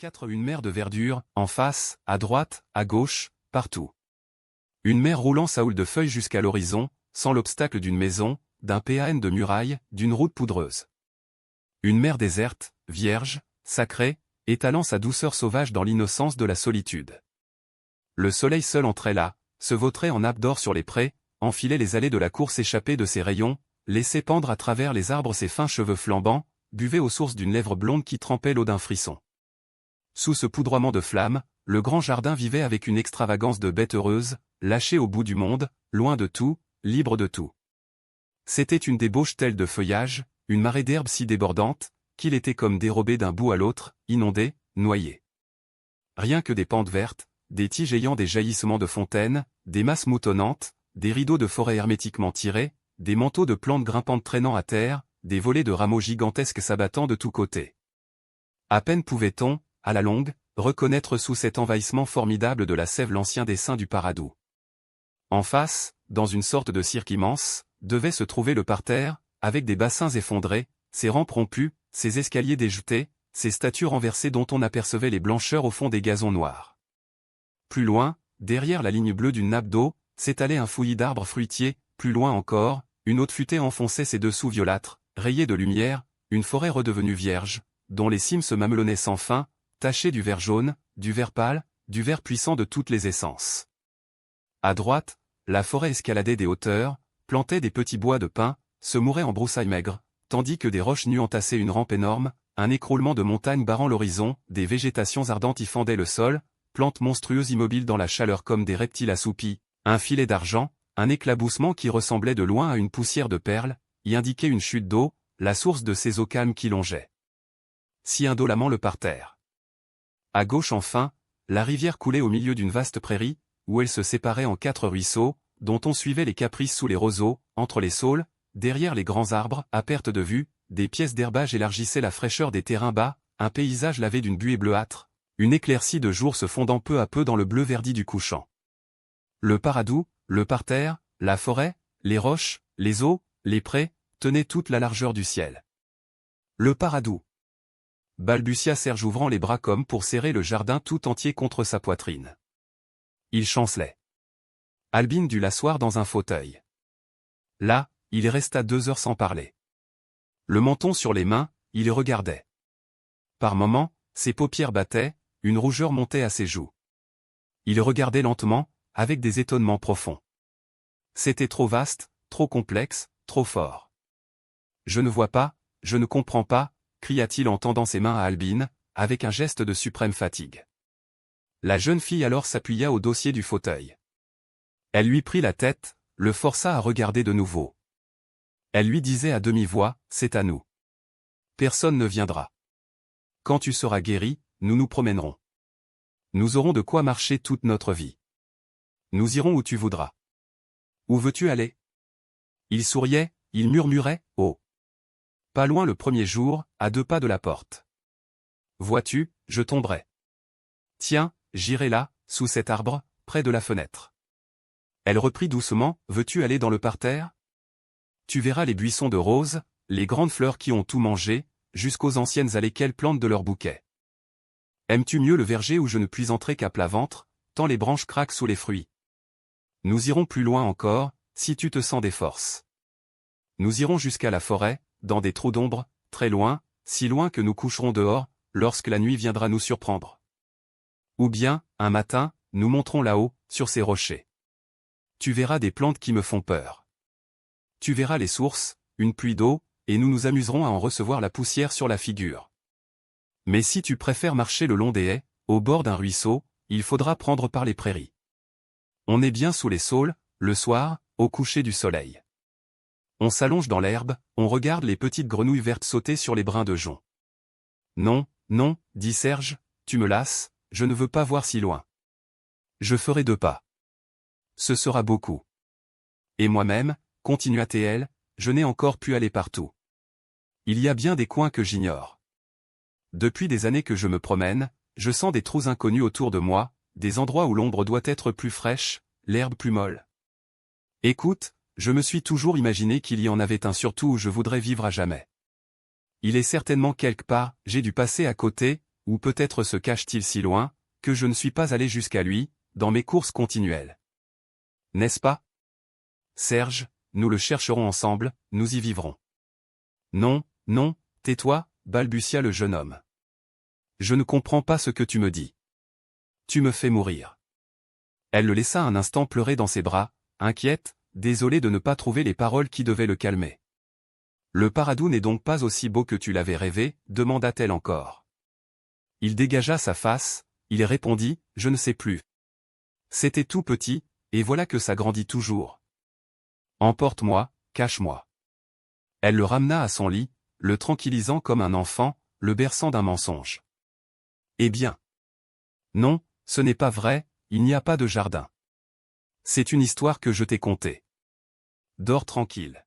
Une mer de verdure, en face, à droite, à gauche, partout. Une mer roulant sa houle de feuilles jusqu'à l'horizon, sans l'obstacle d'une maison, d'un pan de muraille, d'une route poudreuse. Une mer déserte, vierge, sacrée, étalant sa douceur sauvage dans l'innocence de la solitude. Le soleil seul entrait là, se vautrait en nappe d'or sur les prés, enfilait les allées de la course échappée de ses rayons, laissait pendre à travers les arbres ses fins cheveux flambants, buvait aux sources d'une lèvre blonde qui trempait l'eau d'un frisson. Sous ce poudroiement de flammes, le grand jardin vivait avec une extravagance de bête heureuse, lâchée au bout du monde, loin de tout, libre de tout. C'était une débauche telle de feuillage, une marée d'herbe si débordante, qu'il était comme dérobé d'un bout à l'autre, inondé, noyé. Rien que des pentes vertes, des tiges ayant des jaillissements de fontaines, des masses moutonnantes, des rideaux de forêt hermétiquement tirés, des manteaux de plantes grimpantes traînant à terre, des volées de rameaux gigantesques s'abattant de tous côtés. À peine pouvait-on, à la longue, reconnaître sous cet envahissement formidable de la sève l'ancien dessin du Paradou. En face, dans une sorte de cirque immense, devait se trouver le parterre, avec des bassins effondrés, ses rampes rompues, ses escaliers déjetés, ses statues renversées dont on apercevait les blancheurs au fond des gazons noirs. Plus loin, derrière la ligne bleue d'une nappe d'eau, s'étalait un fouillis d'arbres fruitiers, plus loin encore, une haute futaie enfonçait ses dessous violâtres, rayés de lumière, une forêt redevenue vierge, dont les cimes se mamelonnaient sans fin, tachées du vert jaune, du vert pâle, du vert puissant de toutes les essences. À droite, la forêt escaladait des hauteurs, plantait des petits bois de pins, se mourait en broussailles maigres, tandis que des roches nues entassaient une rampe énorme, un écroulement de montagnes barrant l'horizon, des végétations ardentes y fendaient le sol, plantes monstrueuses immobiles dans la chaleur comme des reptiles assoupis, un filet d'argent, un éclaboussement qui ressemblait de loin à une poussière de perles, y indiquait une chute d'eau, la source de ces eaux calmes qui longeaient si indolemment le parterre. À gauche enfin, la rivière coulait au milieu d'une vaste prairie, où elle se séparait en 4 ruisseaux, dont on suivait les caprices sous les roseaux, entre les saules, derrière les grands arbres, à perte de vue, des pièces d'herbage élargissaient la fraîcheur des terrains bas, un paysage lavé d'une buée bleuâtre, une éclaircie de jour se fondant peu à peu dans le bleu verdi du couchant. Le Paradou, le parterre, la forêt, les roches, les eaux, les prés, tenaient toute la largeur du ciel. Le Paradou, balbutia Serge ouvrant les bras comme pour serrer le jardin tout entier contre sa poitrine. Il chancelait. Albine dut l'asseoir dans un fauteuil. Là, il resta 2 heures sans parler. Le menton sur les mains, il regardait. Par moments, ses paupières battaient, une rougeur montait à ses joues. Il regardait lentement, avec des étonnements profonds. C'était trop vaste, trop complexe, trop fort. Je ne vois pas, je ne comprends pas, cria-t-il en tendant ses mains à Albine, avec un geste de suprême fatigue. La jeune fille alors s'appuya au dossier du fauteuil. Elle lui prit la tête, le força à regarder de nouveau. Elle lui disait à demi-voix, « C'est à nous. Personne ne viendra. Quand tu seras guéri, nous nous promènerons. Nous aurons de quoi marcher toute notre vie. Nous irons où tu voudras. Où veux-tu aller ?» Il souriait, il murmurait, « Oh. Pas loin le premier jour, à 2 pas de la porte. Vois-tu, je tomberai. Tiens, j'irai là, sous cet arbre, près de la fenêtre. » Elle reprit doucement, « Veux-tu aller dans le parterre ? Tu verras les buissons de roses, les grandes fleurs qui ont tout mangé, jusqu'aux anciennes allées qu'elles plantent de leurs bouquets. Aimes-tu mieux le verger où je ne puis entrer qu'à plat ventre, tant les branches craquent sous les fruits. Nous irons plus loin encore, si tu te sens des forces. Nous irons jusqu'à la forêt, dans des trous d'ombre, très loin, si loin que nous coucherons dehors, lorsque la nuit viendra nous surprendre. Ou bien, un matin, nous monterons là-haut, sur ces rochers. Tu verras des plantes qui me font peur. Tu verras les sources, une pluie d'eau, et nous nous amuserons à en recevoir la poussière sur la figure. Mais si tu préfères marcher le long des haies, au bord d'un ruisseau, il faudra prendre par les prairies. On est bien sous les saules, le soir, au coucher du soleil. On s'allonge dans l'herbe, on regarde les petites grenouilles vertes sauter sur les brins de jonc. Non, non, dit Serge, tu me lasses, je ne veux pas voir si loin. Je ferai 2 pas. Ce sera beaucoup. Et moi-même, continua T.L., je n'ai encore pu aller partout. Il y a bien des coins que j'ignore. Depuis des années que je me promène, je sens des trous inconnus autour de moi, des endroits où l'ombre doit être plus fraîche, l'herbe plus molle. Écoute, je me suis toujours imaginé qu'il y en avait un surtout où je voudrais vivre à jamais. Il est certainement quelque part, j'ai dû passer à côté, ou peut-être se cache-t-il si loin, que je ne suis pas allé jusqu'à lui, dans mes courses continuelles. N'est-ce pas? Serge, nous le chercherons ensemble, nous y vivrons. Non, non, tais-toi, balbutia le jeune homme. Je ne comprends pas ce que tu me dis. Tu me fais mourir. Elle le laissa un instant pleurer dans ses bras, inquiète, désolée de ne pas trouver les paroles qui devaient le calmer. Le Paradou n'est donc pas aussi beau que tu l'avais rêvé, demanda-t-elle encore. Il dégagea sa face, il répondit, je ne sais plus. C'était tout petit, et voilà que ça grandit toujours. Emporte-moi, cache-moi. Elle le ramena à son lit, le tranquillisant comme un enfant, le berçant d'un mensonge. Eh bien. Non, ce n'est pas vrai, il n'y a pas de jardin. C'est une histoire que je t'ai contée. Dors tranquille.